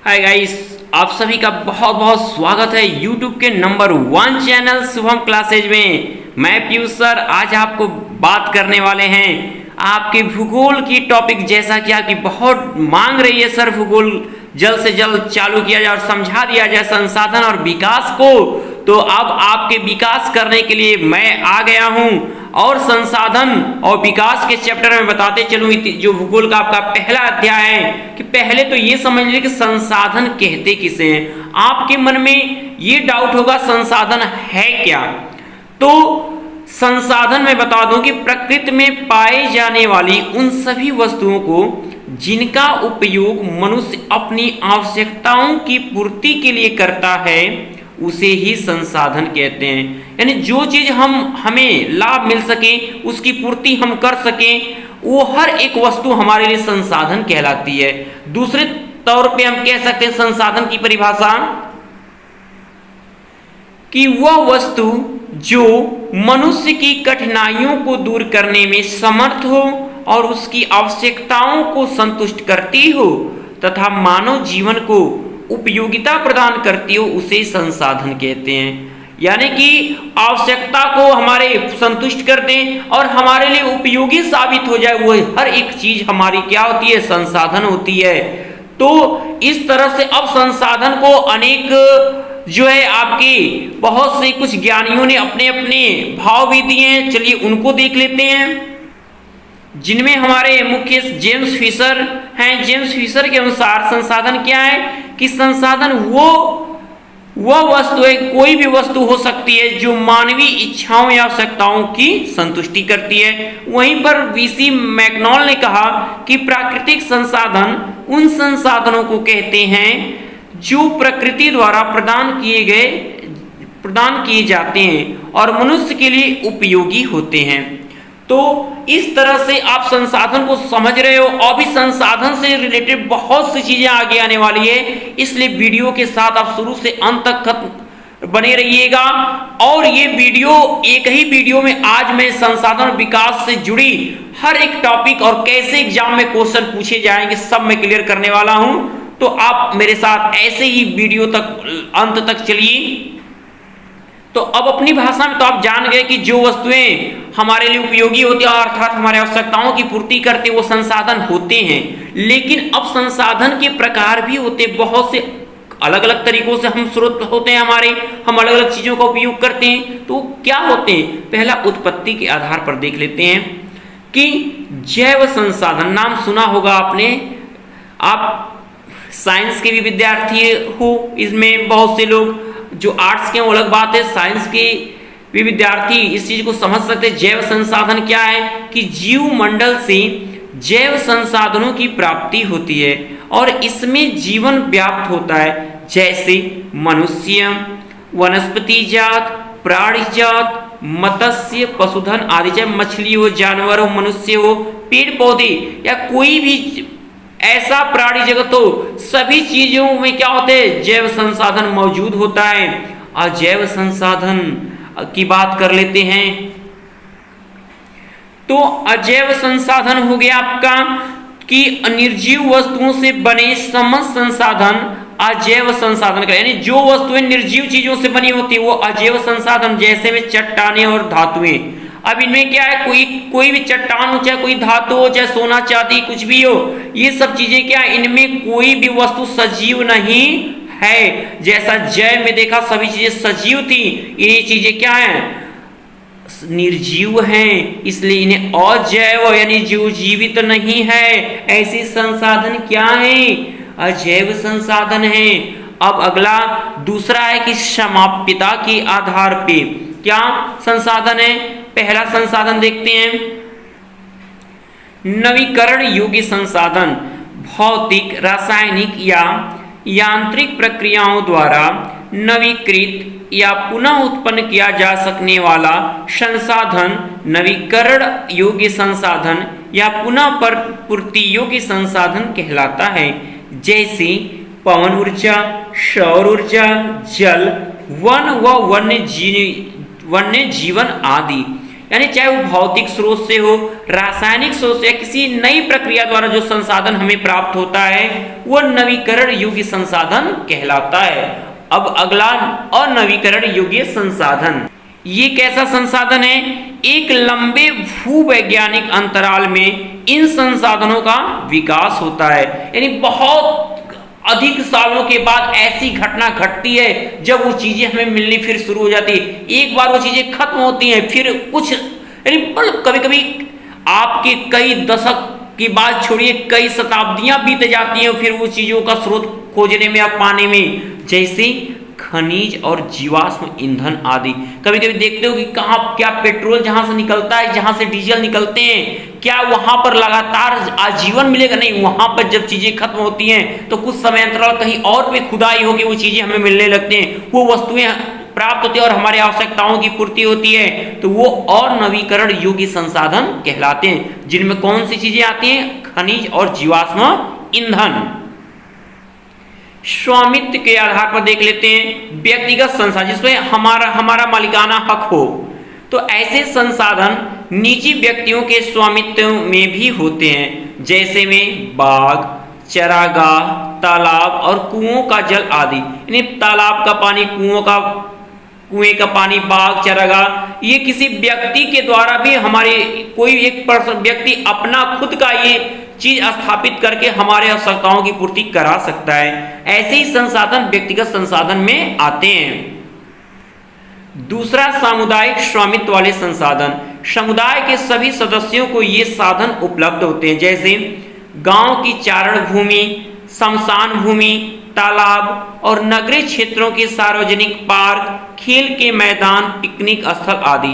Hi guys, आप सभी का बहुत बहुत स्वागत है YouTube के नंबर 1 चैनल शुभम क्लासेज में। मैं पीयूष सर आज आपको बात करने वाले हैं आपके भूगोल की टॉपिक। जैसा कि बहुत मांग रही है सर, भूगोल जल्द से जल्द चालू किया जाए और समझा दिया जाए संसाधन और विकास को। तो अब आपके विकास करने के लिए मैं आ गया हूं और संसाधन और विकास के चैप्टर में बताते चलूं। जो भूगोल का आपका पहला अध्याय है कि पहले तो ये समझ लीजिए कि संसाधन कहते किसे हैं। आपके मन में ये डाउट होगा संसाधन है क्या। तो संसाधन में बता दूं कि प्रकृति में पाए जाने वाली उन सभी वस्तुओं को जिनका उपयोग मनुष्य अपनी आवश्यकताओं की पूर्ति के लिए करता है उसे ही संसाधन कहते हैं। यानी जो चीज हमें लाभ मिल सके, उसकी पूर्ति हम कर सकें, वो हर एक वस्तु हमारे लिए संसाधन कहलाती है। दूसरे तौर पे हम कह सकते हैं संसाधन की परिभाषा कि वह वस्तु जो मनुष्य की कठिनाइयों को दूर करने में समर्थ हो और उसकी आवश्यकताओं को संतुष्ट करती हो तथा मानव जीवन को उपयोगिता प्रदान करती हो उसे संसाधन कहते हैं। यानी कि आवश्यकता को हमारे संतुष्ट कर दें और हमारे लिए उपयोगी साबित हो जाए, वो हर एक चीज हमारी क्या होती है, संसाधन होती है। तो इस तरह से अब संसाधन को अनेक जो है आपके बहुत से कुछ ज्ञानियों ने अपने अपने भाव भी दिए हैं। चलिए उनको देख लेते हैं, जिनमें हमारे मुख्य जेम्स फिशर हैं। जेम्स फिशर के अनुसार संसाधन क्या है कि संसाधन वो वस्तु है, कोई भी वस्तु हो सकती है जो मानवीय इच्छाओं या आवश्यकताओं की संतुष्टि करती है। वहीं पर वीसी मैकनॉल ने कहा कि प्राकृतिक संसाधन उन संसाधनों को कहते हैं जो प्रकृति द्वारा प्रदान किए जाते हैं और मनुष्य के लिए उपयोगी होते हैं। तो इस तरह से आप संसाधन को समझ रहे हो। अभी संसाधन से रिलेटेड बहुत सी चीजें आगे आने वाली है, इसलिए वीडियो के साथ आप शुरू से अंत तक बने रहिएगा। और ये वीडियो एक ही वीडियो में आज मैं संसाधन विकास से जुड़ी हर एक टॉपिक और कैसे एग्जाम में क्वेश्चन पूछे जाएंगे सब मैं क्लियर करने वाला हूं। तो आप मेरे साथ ऐसे ही वीडियो तक अंत तक चलिए। तो अब अपनी भाषा में तो आप जान गए कि जो वस्तुएं हमारे लिए उपयोगी होती है अर्थात हमारे आवश्यकताओं की पूर्ति करते वो संसाधन होते हैं। लेकिन अब संसाधन के प्रकार भी होते, बहुत से अलग अलग तरीकों से हम स्रोत होते हैं हमारे, हम अलग अलग चीजों का उपयोग करते हैं। तो क्या होते हैं, पहला उत्पत्ति के आधार पर देख लेते हैं कि जैव संसाधन नाम सुना होगा आपने। आप साइंस के भी विद्यार्थी हो, इसमें बहुत से लोग जो आर्ट्स के वो अलग बात है, साइंस के भी विद्यार्थी इस चीज को समझ सकते हैं। जैव संसाधन क्या है कि जीव मंडल से जैव संसाधनों की प्राप्ति होती है और इसमें जीवन व्याप्त होता है, जैसे मनुष्य, वनस्पति जात, प्राणी जात, मत्स्य, पशुधन आदि, चाहे मछली हो, जानवर हो, मनुष्य हो, पेड़ पौधे या कोई भी ऐसा प्राणी जगत हो, सभी चीजों में क्या होते हैं, जैव संसाधन मौजूद होता है। अजैव संसाधन की बात कर लेते हैं। तो अजैव संसाधन हो गया आपका कि निर्जीव वस्तुओं से बने समस्त संसाधन अजैव संसाधन का, यानी जो वस्तुएं निर्जीव चीजों से बनी होती है वो अजैव संसाधन, जैसे में चट्टानें और धातुएं। अब इनमें क्या है, कोई भी चट्टान हो, चाहे कोई धातु हो, चाहे सोना चांदी कुछ भी हो, ये सब चीजें क्या है, इनमें कोई भी वस्तु सजीव नहीं है। जैसा जैव में देखा सभी चीजें सजीव थी, ये चीजें क्या है, निर्जीव हैं, इसलिए इन्हें अजैव यानी जो जीवित नहीं है। ऐसे संसाधन क्या है, अजैव संसाधन है। अब अगला दूसरा है कि समाप्यता के आधार पे क्या संसाधन है। पहला संसाधन देखते हैं, नवीकरण योग्य संसाधन, भौतिक, रासायनिक या यांत्रिक प्रक्रियाओं द्वारा नवीकृत या पुनः उत्पन्न किया जा सकने वाला संसाधन नवीकरण योग्य संसाधन या पुनः पूर्ति योग्य संसाधन कहलाता है। जैसे पवन ऊर्जा, सौर ऊर्जा, जल, वन व वन्य जीवन आदि। यानी चाहे वो भौतिक स्रोत से हो, रासायनिक स्रोत से या किसी नई प्रक्रिया द्वारा जो संसाधन हमें प्राप्त होता है वो नवीकरण योग्य संसाधन कहलाता है। अब अगला अनवीकरण योग्य संसाधन, ये कैसा संसाधन है? एक लंबे भूवैज्ञानिक अंतराल में इन संसाधनों का विकास होता है, यानी बहुत अधिक सालों के बाद ऐसी घटना घटती है जब वो चीजें हमें मिलनी फिर शुरू हो जाती है। एक बार वो चीजें खत्म होती हैं, फिर कुछ यानी कभी कभी आपके कई दशक की बात छोड़िए, कई शताब्दियां बीत जाती हैं फिर वो चीजों का स्रोत खोजने में या पाने में, जैसे खनिज और जीवाश्म ईंधन आदि। कभी कभी देखते हो कि कहाँ क्या पेट्रोल जहां से निकलता है, जहां से डीजल निकलते हैं, क्या वहां पर लगातार आजीवन मिलेगा? नहीं, वहां पर जब चीजें खत्म होती हैं तो कुछ समय अंतराल कहीं और भी खुदाई होगी, वो चीजें हमें मिलने लगते हैं, वो वस्तुएं प्राप्त होती है और हमारी आवश्यकताओं की पूर्ति होती है, तो वो और नवीकरण योग्य संसाधन कहलाते हैं। जिनमें कौन सी चीजें आती हैं? खनिज और जीवाश्म ईंधन। स्वामित्व के आधार पर देख लेते हैं व्यक्तिगत संसाधन, जिसमें हमारा मालिकाना हक हो, तो ऐसे संसाधन निजी व्यक्तियों के स्वामित्व में भी होते हैं, जैसे में बाग, चरागाह, तालाब और कुओं का जल आदि। यानी तालाब का पानी, कुएं का पानी, बाग, चरागाह, ये किसी व्यक्ति के द्वारा भी हमारे कोई एक व्यक्ति अपना खुद का ये चीज स्थापित करके हमारे आवश्यकताओं की पूर्ति करा सकता है। ऐसे ही संसाधन व्यक्तिगत संसाधन में आते हैं। दूसरा, सामुदायिक स्वामित्व वाले संसाधन। समुदाय के सभी सदस्यों को ये साधन उपलब्ध होते हैं, जैसे गांव की चारण भूमि, शमशान भूमि, तालाब और नगरीय क्षेत्रों के सार्वजनिक पार्क, खेल के मैदान, पिकनिक स्थल आदि।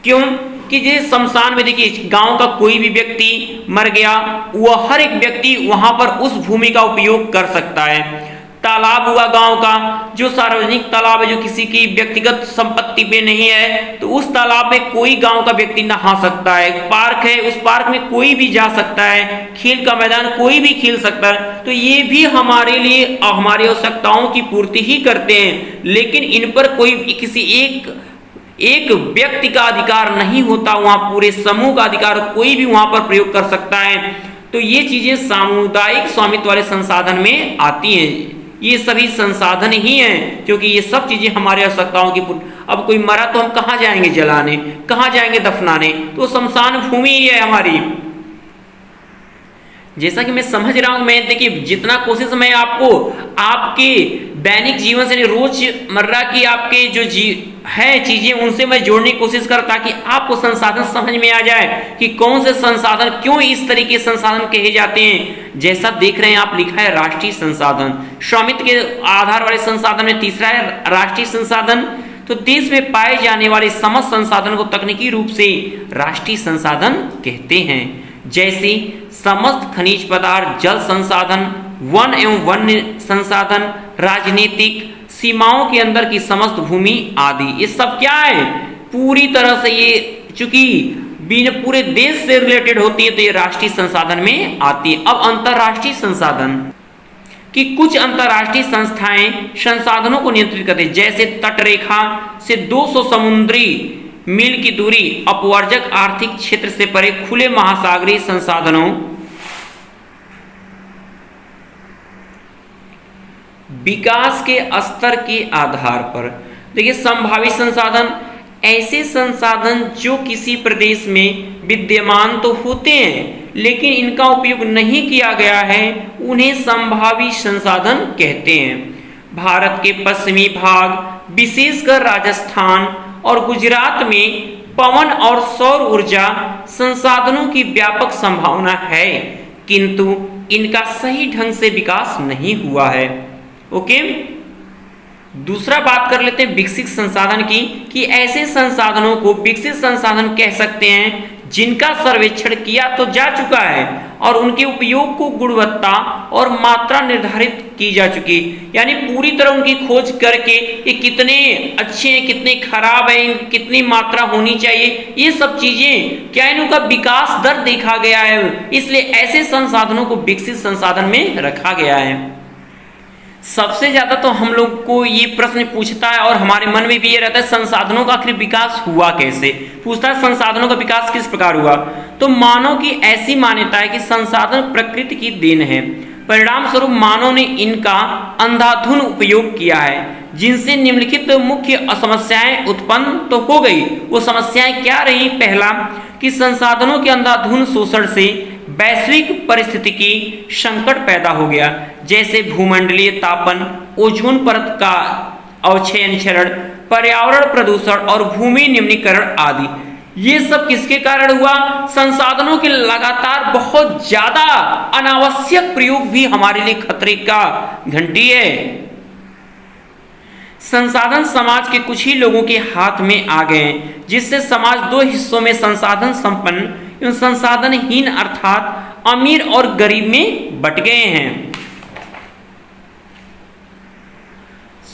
क्यों कि जैसे शमशान में देखिए, गांव का कोई भी व्यक्ति मर गया, वह हर एक व्यक्ति वहां पर उस भूमि का उपयोग कर सकता है। तालाब हुआ गांव का, जो सार्वजनिक तालाब है, जो किसी की व्यक्तिगत संपत्ति पे नहीं है, तो उस तालाब में कोई गांव का व्यक्ति नहा सकता है। पार्क है, उस पार्क में कोई भी जा सकता है। खेल का मैदान कोई भी खेल सकता है। तो ये भी हमारे लिए हमारी आवश्यकताओं की पूर्ति ही करते हैं, लेकिन इन पर कोई किसी एक व्यक्ति का अधिकार नहीं होता, वहां पूरे समूह का अधिकार कोई भी वहां पर प्रयोग कर सकता है। तो ये चीजें सामुदायिक स्वामित्व वाले संसाधन में आती हैं। ये सभी संसाधन ही हैं, क्योंकि ये सब चीजें हमारे आवश्यकताओं की अब कोई मरा तो हम कहाँ जाएंगे जलाने, कहाँ जाएंगे दफनाने? तो शमशान भूमि ही है हमारी। जैसा कि मैं समझ रहा हूं, मैं देखिए जितना कोशिश मैं आपको आपके दैनिक जीवन से, रोजमर्रा की आपके जो है चीजें, उनसे मैं जोड़ने की कोशिश कर, ताकि आपको संसाधन समझ में आ जाए कि कौन से संसाधन क्यों इस तरीके संसाधन कहे जाते हैं। जैसा देख रहे हैं आप, लिखा है राष्ट्रीय संसाधन। स्वामित्व के आधार वाले संसाधन में तीसरा है राष्ट्रीय संसाधन। तो देश में पाए जाने वाले समस्त संसाधन को तकनीकी रूप से राष्ट्रीय संसाधन कहते हैं, जैसे समस्त खनिज पदार्थ, जल संसाधन, वन एवं वन्य संसाधन, राजनीतिक सीमाओं के अंदर की समस्त भूमि आदि। ये सब क्या है? पूरी तरह से ये चूंकि पूरे देश से रिलेटेड होती है, तो ये राष्ट्रीय संसाधन में आती है। अब अंतरराष्ट्रीय संसाधन कि कुछ अंतरराष्ट्रीय संस्थाएं संसाधनों को नियंत्रित करती हैं, जैसे तटरेखा से 200 समुद्री मील की दूरी, अपवर्जक आर्थिक क्षेत्र से परे खुले महासागरीय संसाधनों, विकास के स्तर के आधार पर। देखिए, संभावित संसाधन ऐसे संसाधन जो किसी प्रदेश में विद्यमान तो होते हैं, लेकिन इनका उपयोग नहीं किया गया है, उन्हें संभावित संसाधन कहते हैं। भारत के पश्चिमी भाग, विशेषकर राजस्थान और गुजरात में पवन और सौर ऊर्जा संसाधनों की व्यापक संभावना है, किंतु इनका सही ढंग से विकास नहीं हुआ है। ओके, दूसरा बात कर लेते हैं विकसित संसाधन की, कि ऐसे संसाधनों को विकसित संसाधन कह सकते हैं जिनका सर्वेक्षण किया तो जा चुका है और उनके उपयोग को गुणवत्ता और मात्रा निर्धारित की जा चुकी, यानी पूरी तरह उनकी खोज करके ये कितने अच्छे हैं, कितने खराब हैं, कितनी मात्रा होनी चाहिए, ये सब चीजें क्या इनका विकास दर देखा गया है। इसलिए ऐसे संसाधनों को विकसित संसाधन में रखा गया है। सबसे ज्यादा तो हम लोग को ये प्रश्न पूछता है और हमारे मन में भी ये रहता है, संसाधनों का आखिर विकास हुआ कैसे। पूछता है संसाधनों का विकास किस प्रकार हुआ। तो मानव की ऐसी मान्यता है कि संसाधन प्रकृति की देन है, परिणाम स्वरूप मानव ने इनका अंधाधुंध उपयोग किया है, जिनसे निम्नलिखित मुख्य समस्याएं उत्पन्न तो हो गई। वो समस्याएं क्या रही? पहला, कि संसाधनों के अंधाधुंध शोषण से वैश्विक परिस्थितिकी संकट पैदा हो गया, जैसे भूमंडलीय तापन, ओजोन परत का अवक्षय, पर्यावरण प्रदूषण और भूमि निम्नीकरण आदि। ये सब किसके कारण हुआ? संसाधनों के लगातार बहुत ज्यादा अनावश्यक प्रयोग भी हमारे लिए खतरे का घंटी है। संसाधन समाज के कुछ ही लोगों के हाथ में आ गए, जिससे समाज दो हिस्सों में संसाधन संपन्न एवं संसाधनहीन अर्थात अमीर और गरीब में बट गए हैं।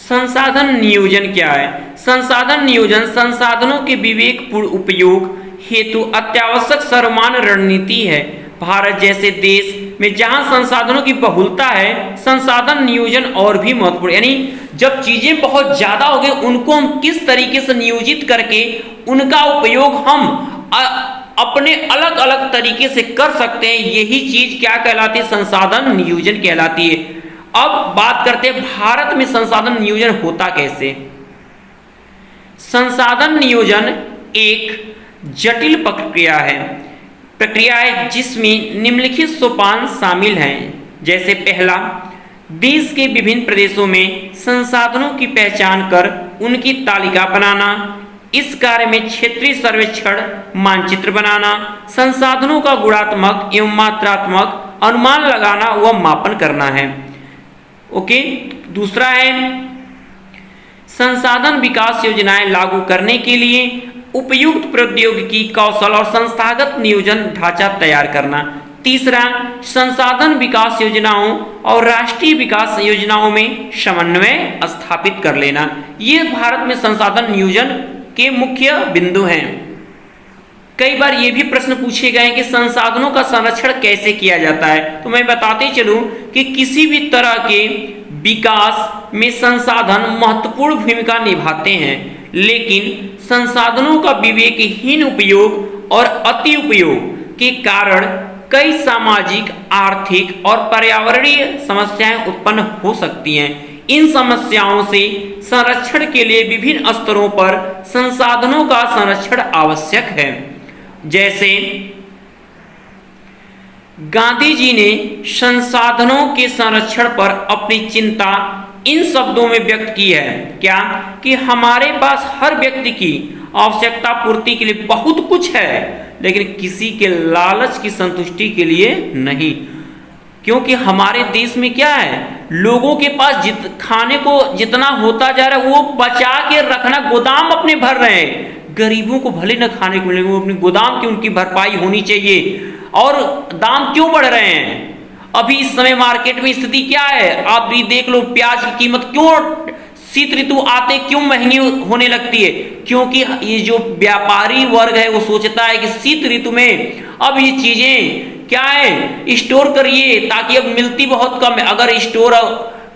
संसाधन नियोजन क्या है? संसाधन नियोजन संसाधनों के विवेकपूर्ण उपयोग हेतु अत्यावश्यक सर्वमान्य रणनीति है। भारत जैसे देश में जहां संसाधनों की बहुलता है, संसाधन नियोजन और भी महत्वपूर्ण, यानी जब चीजें बहुत ज्यादा हो गई, उनको हम किस तरीके से नियोजित करके उनका उपयोग हम अपने अलग अलग तरीके से कर सकते हैं, यही चीज क्या कहलाती है? संसाधन नियोजन कहलाती है। अब बात करते हैं भारत में संसाधन नियोजन होता कैसे। संसाधन नियोजन एक जटिल प्रक्रिया है जिसमें निम्नलिखित सोपान शामिल हैं। जैसे पहला, देश के विभिन्न प्रदेशों में संसाधनों की पहचान कर उनकी तालिका बनाना। इस कार्य में क्षेत्रीय सर्वेक्षण मानचित्र बनाना, संसाधनों का गुणात्मक एवं मात्रात्मक अनुमान लगाना व मापन करना है। ओके। दूसरा है, संसाधन विकास योजनाएं लागू करने के लिए उपयुक्त प्रौद्योगिकी, कौशल और संस्थागत नियोजन ढांचा तैयार करना। तीसरा, संसाधन विकास योजनाओं और राष्ट्रीय विकास योजनाओं में समन्वय स्थापित कर लेना। ये भारत में संसाधन नियोजन के मुख्य बिंदु हैं। कई बार ये भी प्रश्न पूछे गए हैं कि संसाधनों का संरक्षण कैसे किया जाता है। तो मैं बताते चलूं कि किसी भी तरह के विकास में संसाधन महत्वपूर्ण भूमिका निभाते हैं, लेकिन संसाधनों का विवेकहीन उपयोग और अति उपयोग के कारण कई सामाजिक, आर्थिक और पर्यावरणीय समस्याएं उत्पन्न हो सकती हैं। इन समस्याओं से संरक्षण के लिए विभिन्न स्तरों पर संसाधनों का संरक्षण आवश्यक है। जैसे गांधी जी ने संसाधनों के संरक्षण पर अपनी चिंता इन शब्दों में व्यक्त की है, क्या? कि हमारे पास हर व्यक्ति की आवश्यकता पूर्ति के लिए बहुत कुछ है, लेकिन किसी के लालच की संतुष्टि के लिए नहीं। क्योंकि हमारे देश में क्या है, लोगों के पास खाने को जितना होता जा रहा है वो बचा के रखना, गोदाम अपने भर रहे हैं। गरीबों को भले न खाने को मिले, वो अपने गोदाम की उनकी भरपाई होनी चाहिए। और दाम क्यों बढ़ रहे हैं? अभी इस समय मार्केट में स्थिति क्या है, आप भी देख लो। प्याज की कीमत क्यों शीत ऋतु आते क्यों महंगी होने लगती है? क्योंकि ये जो व्यापारी वर्ग है वो सोचता है कि शीत ऋतु में अब ये चीजें क्या है, स्टोर करिए, ताकि अब मिलती बहुत कम है। अगर स्टोर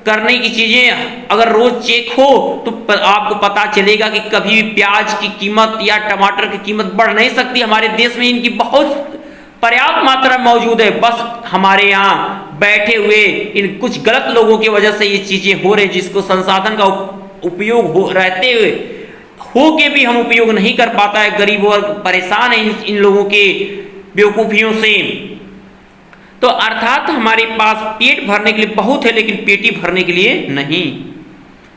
करने की चीजें अगर रोज चेक हो तो आपको पता चलेगा कि कभी प्याज की कीमत या टमाटर की कीमत बढ़ नहीं सकती। हमारे देश में इनकी बहुत पर्याप्त मात्रा मौजूद है, बस हमारे यहाँ बैठे हुए इन कुछ गलत लोगों की वजह से ये चीजें हो रही, जिसको संसाधन का उपयोग हो रहते हुए हो के भी हम उपयोग नहीं कर पाता है। गरीब वर्ग परेशान है इन लोगों के बेवकूफियों से। तो अर्थात हमारे पास पेट भरने के लिए बहुत है, लेकिन पेटी भरने के लिए नहीं।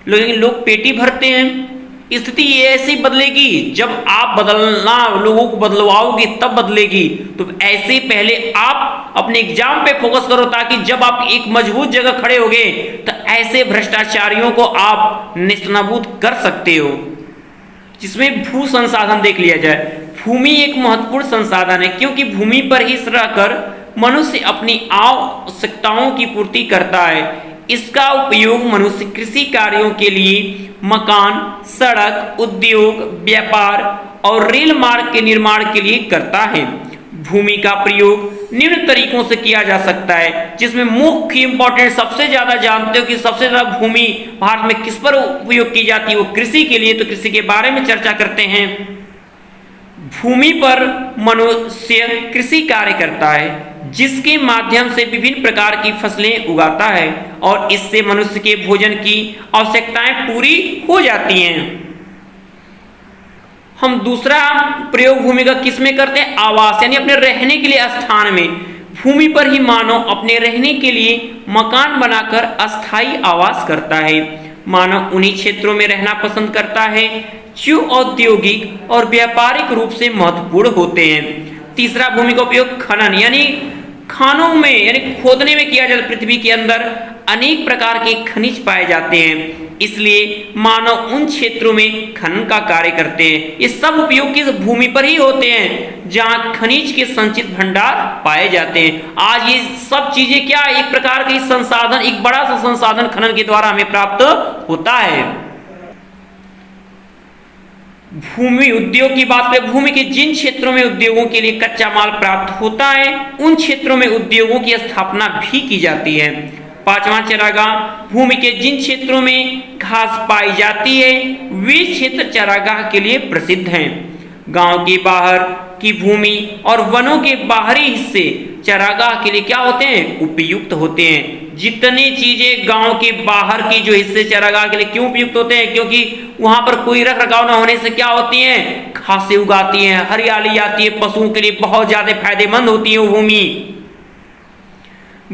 लेकिन लोग पेटी भरते हैं। स्थिति ये ऐसे ही बदलेगी जब आप बदलना लोगों को बदलवाओगे, तब बदलेगी। तो ऐसे पहले आप अपने एग्जाम पे फोकस करो, ताकि जब आप एक मजबूत जगह खड़े होगे तो ऐसे भ्रष्टाचारियों को आप नेस्तनाबूद कर सकते हो। जिसमें भू संसाधन देख लिया जाए। भूमि एक महत्वपूर्ण संसाधन है, क्योंकि भूमि पर ही रहकर मनुष्य अपनी आवश्यकताओं की पूर्ति करता है। इसका उपयोग मनुष्य कृषि कार्यों के लिए मकान, सड़क, उद्योग, व्यापार और रेल मार्ग के निर्माण के लिए करता है। भूमि का प्रयोग निम्न तरीकों से किया जा सकता है, जिसमें मुख्य इंपॉर्टेंट सबसे ज्यादा जानते हो कि सबसे ज्यादा भूमि भारत में किस पर उपयोग की जाती है, वो कृषि के लिए। तो कृषि के बारे में चर्चा करते हैं। भूमि पर मनुष्य कृषि कार्य करता है, जिसके माध्यम से विभिन्न प्रकार की फसलें उगाता है और इससे मनुष्य के भोजन की आवश्यकताएं पूरी हो जाती हैं। हम दूसरा प्रयोग भूमि का किस में करते हैं? आवास, यानी अपने रहने के लिए स्थान में। भूमि पर ही मानव अपने रहने के लिए मकान बनाकर अस्थायी आवास करता है। मानव उन्हीं क्षेत्रों में रहना पसंद करता है जो औद्योगिक और व्यापारिक रूप से महत्वपूर्ण होते हैं। तीसरा भूमि का उपयोग खनन, यानी खानों में यानी खोदने में किया जाता है। पृथ्वी के अंदर अनेक प्रकार के खनिज पाए जाते हैं, इसलिए मानव उन क्षेत्रों में खनन का कार्य करते हैं। ये सब उपयोग किस भूमि पर ही होते हैं जहां खनिज के संचित भंडार पाए जाते हैं। आज ये सब चीजें क्या, एक प्रकार के संसाधन, एक बड़ा सा संसाधन खनन के द्वारा हमें प्राप्त होता है। भूमि उद्योग की बात करें, भूमि के जिन क्षेत्रों में उद्योगों के लिए कच्चा माल प्राप्त होता है, उन क्षेत्रों में उद्योगों की स्थापना भी की जाती है। पांचवा चारागाह, भूमि के जिन क्षेत्रों में घास पाई जाती है वे क्षेत्र चारागाह के लिए प्रसिद्ध हैं। गांव के बाहर की भूमि और वनों के बाहरी हिस्से चारागाह के लिए क्या होते हैं? उपयुक्त होते हैं। जितनी चीजें गांव के बाहर की जो हिस्से चारागाह के लिए क्यों उपयुक्त होते हैं? क्योंकि वहां पर कोई रख रखाव न होने से क्या होती हैं? घासें उगाती हैं, हरियाली आती है, पशुओं के लिए बहुत ज्यादा फायदेमंद होती है वो भूमि।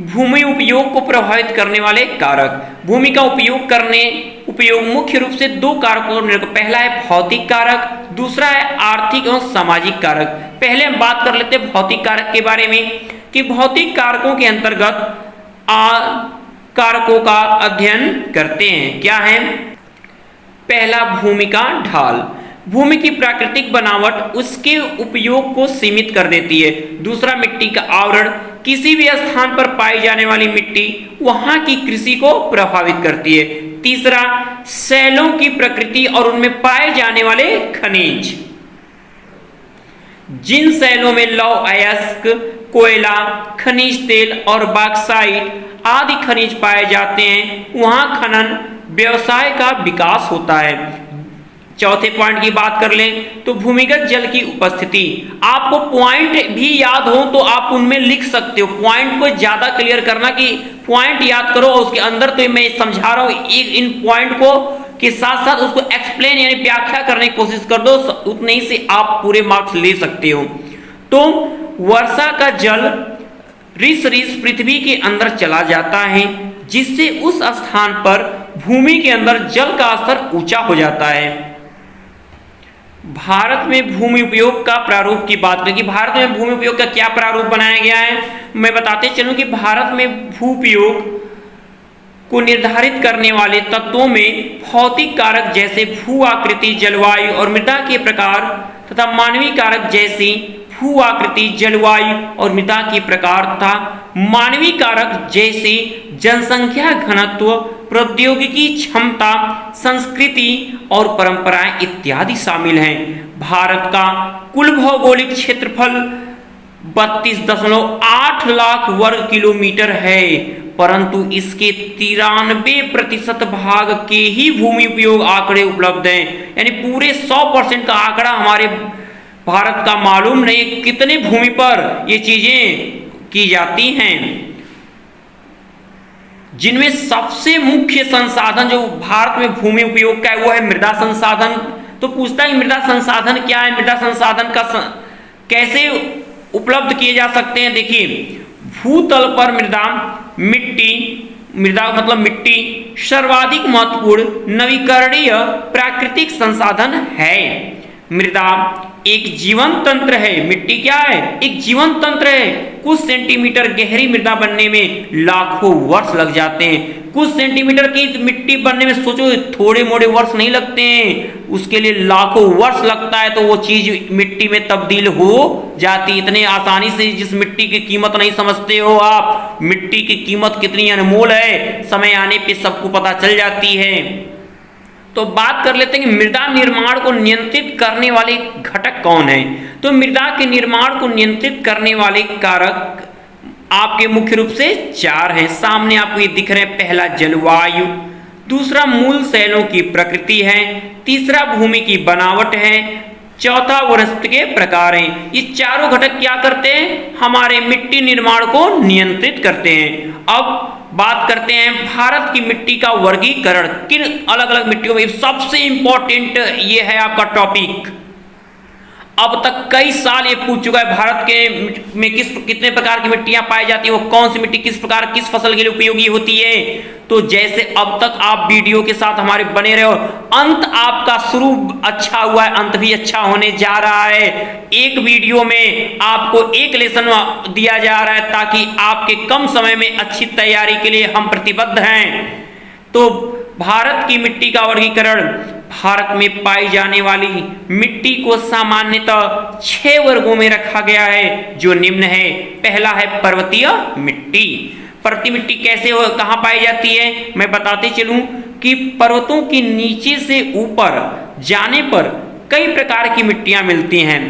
भूमि उपयोग को प्रभावित करने वाले कारक। भूमि का उपयोग मुख्य रूप से दो कारकों पर निर्भर। पहला है भौतिक कारक, दूसरा है आर्थिक एवं सामाजिक कारक। पहले हम बात कर लेते हैं भौतिक कारक के बारे में कि भौतिक कारकों के अंतर्गत कारकों का अध्ययन करते हैं। क्या है? पहला, भूमि का ढाल। भूमि की प्राकृतिक बनावट उसके उपयोग को सीमित कर देती है। दूसरा, मिट्टी का आवरण। किसी भी स्थान पर पाई जाने वाली मिट्टी वहां की कृषि को प्रभावित करती है। तीसरा, शैलों की प्रकृति और उनमें पाए जाने वाले खनिज। जिन शैलों में लौह अयस्क, कोयला, खनिज तेल और बॉक्साइट आदि खनिज पाए जाते हैं वहां खनन व्यवसाय का विकास होता है। चौथे पॉइंट की बात कर लें तो भूमिगत जल की उपस्थिति। आपको पॉइंट भी याद हो तो आप उनमें लिख सकते हो। पॉइंट को ज्यादा क्लियर करना कि पॉइंट याद करो और उसके अंदर तो मैं समझा रहा हूं, इन पॉइंट को के साथ साथ उसको एक्सप्लेन यानी व्याख्या करने की कोशिश कर दो, उतने ही से आप पूरे मार्क्स ले सकते हो। तो वर्षा का जल रिस पृथ्वी के अंदर चला जाता है, जिससे उस स्थान पर भूमि के अंदर जल का स्तर ऊंचा हो जाता है। भारत में भूमि उपयोग का प्रारूप की बात करें कि भारत में भूमि उपयोग का क्या प्रारूप बनाया गया है, मैं बताते चलूं कि भारत में भू उपयोग को निर्धारित करने वाले तत्वों में भौतिक कारक जैसे भू आकृति, जलवायु और मृदा के प्रकार तथा मानवीय कारक जैसे भू आकृति, जलवायु और मृदा के प्रकार तथा मानवीय कारक जैसे जनसंख्या घनत्व, प्रौद्योगिकी क्षमता, संस्कृति और परंपराएं इत्यादि शामिल हैं। भारत का कुल भौगोलिक क्षेत्रफल 32.8 लाख वर्ग किलोमीटर है, परंतु इसके 93% भाग के ही भूमि उपयोग आंकड़े उपलब्ध हैं। यानी पूरे 100% का आंकड़ा हमारे भारत का मालूम नहीं कितने भूमि पर ये चीजें की जाती हैं। जिनमें सबसे मुख्य संसाधन जो भारत में भूमि उपयोग का है वो है मृदा संसाधन। तो पूछता है मृदा संसाधन क्या है, मृदा संसाधन का कैसे उपलब्ध किए जा सकते हैं। देखिए, भूतल पर मृदा मतलब मिट्टी सर्वाधिक महत्वपूर्ण नवीकरणीय प्राकृतिक संसाधन है। मृदा एक जीवन तंत्र है। मिट्टी क्या है? एक जीवन तंत्र है। कुछ सेंटीमीटर गहरी मृदा बनने में लाखों वर्ष लग जाते हैं। कुछ सेंटीमीटर की मिट्टी बनने में सोचो थोड़े मोड़े वर्ष नहीं लगते हैं, उसके लिए लाखों वर्ष लगता है। तो वो चीज मिट्टी में तब्दील हो जाती इतने आसानी से, जिस मिट्टी की कीमत नहीं समझते हो आप। मिट्टी की कीमत कितनी अनमोल है, समय आने पे सबको पता चल जाती है। तो बात कर लेते हैं कि मृदा निर्माण को नियंत्रित करने वाले घटक कौन है। तो मृदा के निर्माण को नियंत्रित करने वाले कारक आपके मुख्य रूप से 4 हैं। सामने आपको ये दिख रहे हैं। पहला जलवायु, दूसरा मूल शैलों की प्रकृति है, तीसरा भूमि की बनावट है, चौथा वनस्पति के प्रकार हैं। ये चारों घटक क्या करते हैं? हमारे मिट्टी निर्माण को नियंत्रित करते हैं। अब बात करते हैं भारत की मिट्टी का वर्गीकरण, किन अलग अलग मिट्टियों में। सबसे इंपॉर्टेंट ये है आपका टॉपिक। अब तक कई साल ये पूछ चुका है भारत के में कितने प्रकार की मिट्टियां पाई जाती है, वो कौन सी मिट्टी किस प्रकार किस फसल के लिए उपयोगी होती है। तो जैसे अब तक आप वीडियो के साथ हमारे बने रहे हो, अंत आपका शुरू अच्छा हुआ है, अंत भी अच्छा होने जा रहा है। एक वीडियो में आपको एक लेसन दिया जा रहा है ताकि आपके कम समय में अच्छी तैयारी के लिए हम प्रतिबद्ध हैं। तो भारत की मिट्टी का वर्गीकरण, भारत में पाई जाने वाली मिट्टी को सामान्यतः 6 वर्गों में रखा गया है, जो निम्न है। पहला है पर्वतीय मिट्टी। पर्वतीय मिट्टी कैसे हो, कहाँ पाई जाती है, मैं बताते चलूं कि पर्वतों के नीचे से ऊपर जाने पर कई प्रकार की मिट्टियां मिलती हैं।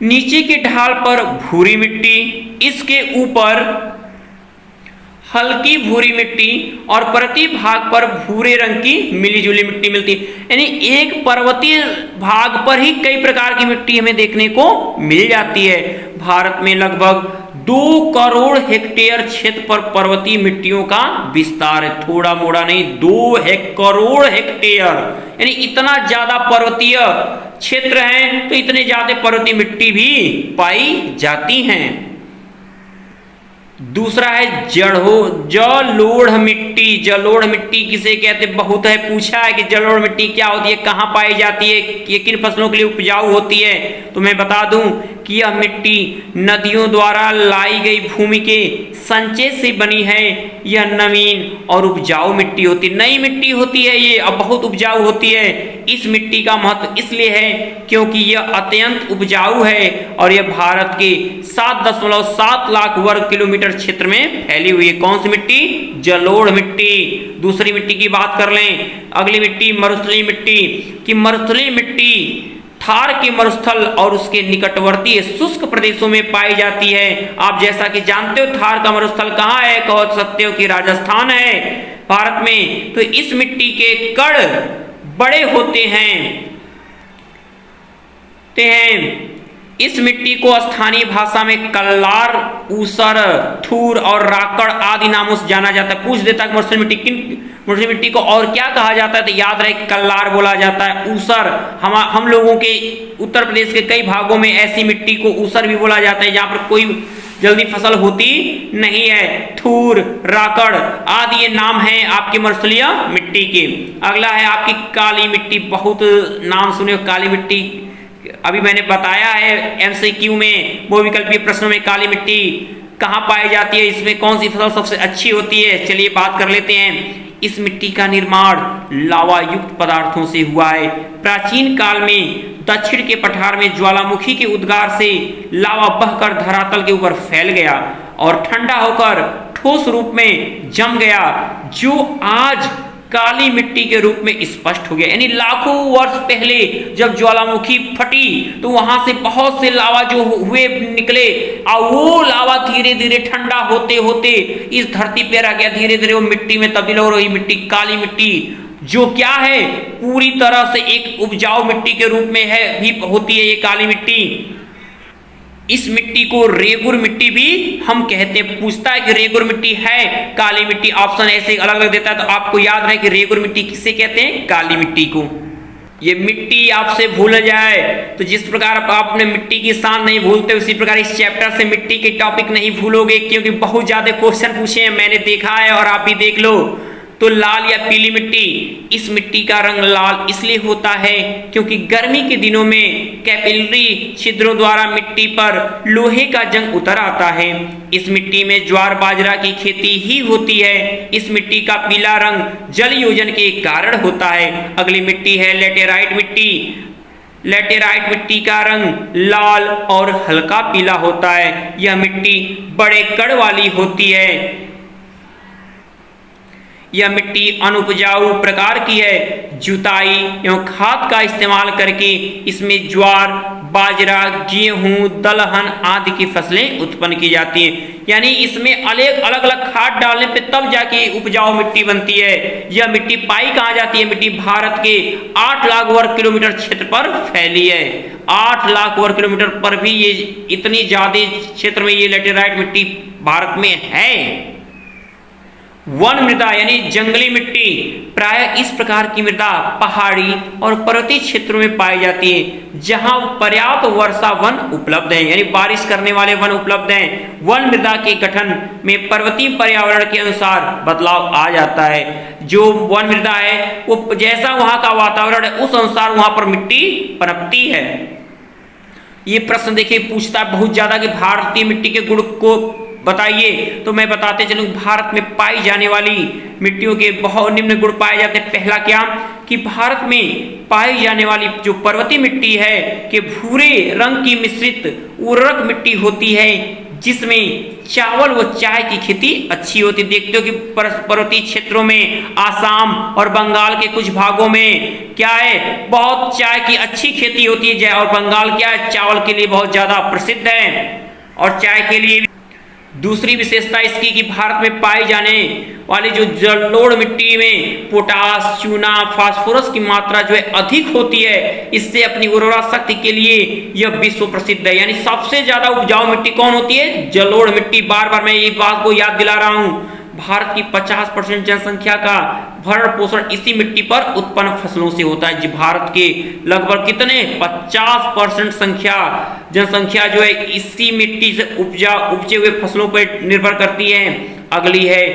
नीचे के ढाल पर भूरी मिट्टी, इसके ऊपर हल्की भूरी मिट्टी और प्रति भाग पर भूरे रंग की मिलीजुली मिट्टी मिलती है। यानी एक पर्वतीय भाग पर ही कई प्रकार की मिट्टी हमें देखने को मिल जाती है। भारत में लगभग 2 करोड़ हेक्टेयर क्षेत्र पर पर्वतीय मिट्टियों का विस्तार है। थोड़ा मोड़ा नहीं, 2 करोड़ हेक्टेयर, यानी इतना ज्यादा पर्वतीय क्षेत्र है तो इतने ज्यादा पर्वतीय मिट्टी भी पाई जाती हैं। दूसरा है जलोढ़ मिट्टी। जलोढ़ मिट्टी किसे कहते, बहुत है पूछा है कि जलोढ़ मिट्टी क्या होती है, कहाँ पाई जाती है, ये किन फसलों के लिए उपजाऊ होती है। तो मैं बता दूं कि यह मिट्टी नदियों द्वारा लाई गई भूमि के संचय से बनी है। यह नवीन और उपजाऊ मिट्टी होती है, नई मिट्टी होती है ये, अब बहुत उपजाऊ होती है। इस मिट्टी का महत्व इसलिए है क्योंकि यह अत्यंत उपजाऊ है और यह भारत के 7.7 लाख वर्ग किलोमीटर क्षेत्र में फैली हुई है। कौन सी मिट्टी? जलोढ़ मिट्टी। दूसरी मिट्टी की बात कर लें, अगली मिट्टी मरुस्थलीय मिट्टी। कि मरुस्थलीय मिट्टी थार के मरुस्थल और उसके निकटवर्ती शुष्क प्रदेशों में पाई जाती है। आप जैसा कि जानते हो थार का मरुस्थल कहाँ है, कह सकते हो कि राजस्थान है भारत में। तो इस मिट्टी के कण बड़े होते हैं। इस मिट्टी को स्थानीय भाषा में कल्लार, ऊसर, थूर और राकड़ आदि नामों से जाना जाता है। पूछ देता है मरुस्थलीय मिट्टी मरुस्थलीय मिट्टी को और क्या कहा जाता है, तो याद रहे कल्लार बोला जाता है। ऊसर, हम लोगों के उत्तर प्रदेश के कई भागों में ऐसी मिट्टी को ऊसर भी बोला जाता है जहाँ पर कोई जल्दी फसल होती नहीं है। थूर, राकड़ आदि ये नाम हैं आपके मरुस्थलीय मिट्टी के। अगला है आपकी काली मिट्टी। बहुत नाम सुने काली मिट्टी, अभी मैंने बताया है एमसीक्यू में, वो विकल्पीय प्रश्नों में काली मिट्टी कहाँ पाई जाती है, इसमें कौन सी फसल सबसे अच्छी होती है। चलिए बात कर लेते हैं। इस मिट्टी का निर्माण लावा युक्त पदार्थों से हुआ है। प्राचीन काल में दक्षिण के पठार में ज्वालामुखी के उद्गार से लावा बहकर धरातल के ऊपर फैल गया और ठंडा होकर ठोस रूप में जम गया, जो आज काली मिट्टी के रूप में स्पष्ट हो गया। यानी लाखों वर्ष पहले जब ज्वालामुखी फटी तो वहां से बहुत से लावा जो हुए निकले और वो लावा धीरे धीरे ठंडा होते होते इस धरती पर आ गया। धीरे धीरे वो मिट्टी में तब्दील हो रही मिट्टी काली मिट्टी, जो क्या है पूरी तरह से एक उपजाऊ मिट्टी के रूप में है भी होती है ये काली मिट्टी। इस मिट्टी को रेगुर मिट्टी भी हम कहते हैं। पूछता है कि रेगुर मिट्टी है काली मिट्टी, ऑप्शन ऐसे अलग अलग देता है तो आपको याद रहे कि रेगुर मिट्टी किसे कहते हैं, काली मिट्टी को। ये मिट्टी आपसे भूल जाए तो जिस प्रकार आप अपने मिट्टी की शान नहीं भूलते उसी प्रकार इस चैप्टर से मिट्टी के टॉपिक नहीं भूलोगे, क्योंकि बहुत ज्यादा क्वेश्चन पूछे हैं, मैंने देखा है और आप भी देख लो। तो लाल या पीली मिट्टी, इस मिट्टी का रंग लाल इसलिए होता है क्योंकि गर्मी के दिनों में कैपिलरी छिद्रों द्वारा मिट्टी पर लोहे का जंग उतर आता है। इस मिट्टी में ज्वार बाजरा की खेती ही होती है। इस मिट्टी का पीला रंग जल योजन के कारण होता है। अगली मिट्टी है लेटेराइट मिट्टी। लेटेराइट मिट्टी का रंग लाल और हल्का पीला होता है। यह मिट्टी बड़े कण वाली होती है। यह मिट्टी अनुपजाऊ प्रकार की है। जुताई एवं खाद का इस्तेमाल करके इसमें ज्वार बाजरा, गेहूं, दलहन आदि की फसलें उत्पन्न की जाती हैं। यानी इसमें अलग अलग खाद डालने पे तब जाके उपजाऊ मिट्टी बनती है। यह मिट्टी पाई कहाँ जाती है? मिट्टी भारत के 8 लाख वर्ग किलोमीटर क्षेत्र पर फैली है। 8 लाख वर्ग किलोमीटर पर भी ये इतनी ज्यादा क्षेत्र में ये लेटेराइट मिट्टी भारत में है। वन मृदा यानी जंगली मिट्टी, प्राय इस प्रकार की मृदा पहाड़ी और पर्वतीय क्षेत्रों में पाई जाती है जहां पर्याप्त वर्षा वन उपलब्ध है, यानी बारिश करने वाले वन उपलब्ध हैं। वन मृदा के गठन में पर्वतीय पर्यावरण के अनुसार बदलाव आ जाता है। जो वन मृदा है वो जैसा वहां का वातावरण है उस अनुसार वहां पर मिट्टी पनपती है। ये प्रश्न देखिए पूछता है बहुत ज्यादा कि भारतीय मिट्टी के गुण को बताइए, तो मैं बताते चलूं भारत में पाई जाने वाली मिट्टियों के बहुत निम्न गुण पाए जाते हैं। पहला क्या कि भारत में पाई जाने वाली जो पर्वतीय मिट्टी है कि भूरे रंग की मिश्रित उर्वरक मिट्टी होती है जिसमें चावल व चाय की खेती अच्छी होती। देखते हो कि पर्वतीय क्षेत्रों में आसाम और बंगाल के कुछ भागों में क्या है बहुत चाय की अच्छी खेती होती है और बंगाल क्या है चावल के लिए बहुत ज्यादा प्रसिद्ध है और चाय के लिए। दूसरी विशेषता इसकी कि भारत में पाई जाने वाली जो जलोढ़ मिट्टी में पोटास, चूना, फास्फोरस की मात्रा जो है अधिक होती है। इससे अपनी उर्वरा शक्ति के लिए यह विश्व प्रसिद्ध है। यानी सबसे ज्यादा उपजाऊ मिट्टी कौन होती है? जलोढ़ मिट्टी। बार बार मैं ये बात को याद दिला रहा हूं। भारत की 50% जनसंख्या का भरण पोषण इसी मिट्टी पर उत्पन्न फसलों से होता है। भारत के लगभग कितने 50% जनसंख्या जो है इसी मिट्टी से उपजे हुए फसलों पर निर्भर करती है। अगली है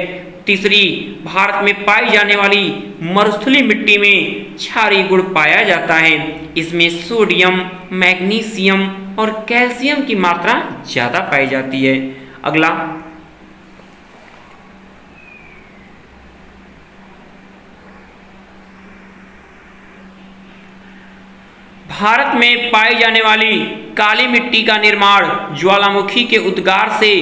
तीसरी, भारत में पाई जाने वाली मरुस्थलीय मिट्टी में क्षारीय गुण पाया जाता है। इसमें सोडियम, मैग्नीशियम और कैल्शियम की मात्रा ज्यादा पाई जाती है। अगला, भारत में पाई जाने वाली काली मिट्टी का निर्माण ज्वालामुखी के उद्गार से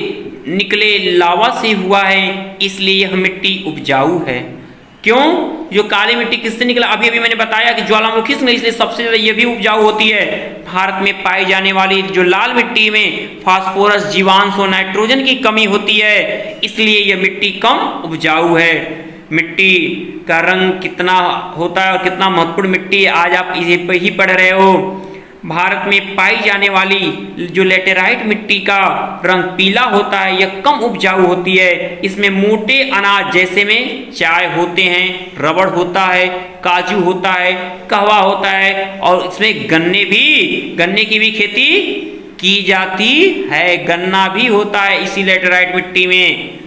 निकले लावा से हुआ है, इसलिए यह मिट्टी उपजाऊ है। क्यों? जो काली मिट्टी किससे निकला? अभी मैंने बताया कि ज्वालामुखी से, इसलिए सबसे ज्यादा यह भी उपजाऊ होती है। भारत में पाई जाने वाली जो लाल मिट्टी में फास्फोरस, जीवांश और नाइट्रोजन की कमी होती है, इसलिए यह मिट्टी कम उपजाऊ है। मिट्टी का रंग कितना होता है और कितना महत्वपूर्ण मिट्टी है आज आप इसे पे ही पढ़ रहे हो। भारत में पाई जाने वाली जो लेटेराइट मिट्टी का रंग पीला होता है, यह कम उपजाऊ होती है। इसमें मोटे अनाज जैसे में चाय होते हैं, रबड़ होता है, काजू होता है, कहवा होता है और इसमें गन्ने की भी खेती की जाती है। गन्ना भी होता है इसी लेटेराइट मिट्टी में।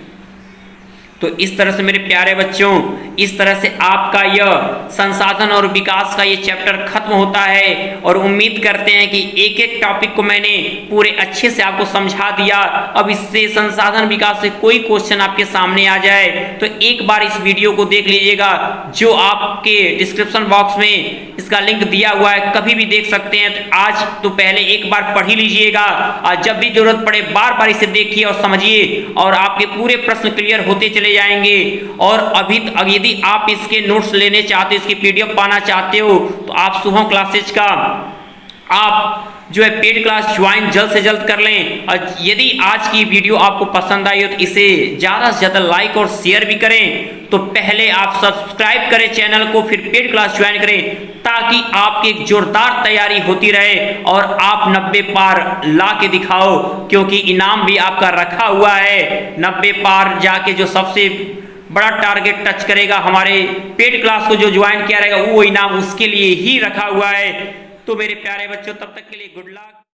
तो इस तरह से मेरे प्यारे बच्चों, इस तरह से आपका यह संसाधन और विकास का ये चैप्टर खत्म होता है और उम्मीद करते हैं कि एक एक टॉपिक को मैंने पूरे अच्छे से आपको समझा दिया। अब इससे संसाधन विकास से कोई क्वेश्चन आपके सामने आ जाए तो एक बार इस वीडियो को देख लीजिएगा, जो आपके डिस्क्रिप्शन बॉक्स में इसका लिंक दिया हुआ है, कभी भी देख सकते हैं। तो आज तो पहले एक बार पढ़ ही लीजिएगा और जब भी जरूरत पड़े बार बार इसे देखिए और समझिए और आपके पूरे प्रश्न क्लियर होते चले जाएंगे। और अभी यदि आप इसके नोट्स लेने चाहते हो, इसकी पीडीएफ पाना चाहते हो, तो आप शुभम क्लासेज का आप जो है पेड क्लास ज्वाइन जल्द से जल्द कर लें। और यदि आज की वीडियो आपको पसंद आई हो तो इसे ज़्यादा से ज़्यादा लाइक और शेयर भी करें। तो पहले आप सब्सक्राइब करें चैनल को, फिर पेड क्लास ज्वाइन करें ताकि आपकी एक जोरदार तैयारी होती रहे और आप 90 पार ला के दिखाओ, क्योंकि इनाम भी आपका रखा हुआ है। 90 पार जाके जो सबसे बड़ा टारगेट टच करेगा, हमारे पेड क्लास को जो ज्वाइन किया रहेगा, वो इनाम उसके लिए ही रखा हुआ है। तो मेरे प्यारे बच्चों, तब तक के लिए गुड लक।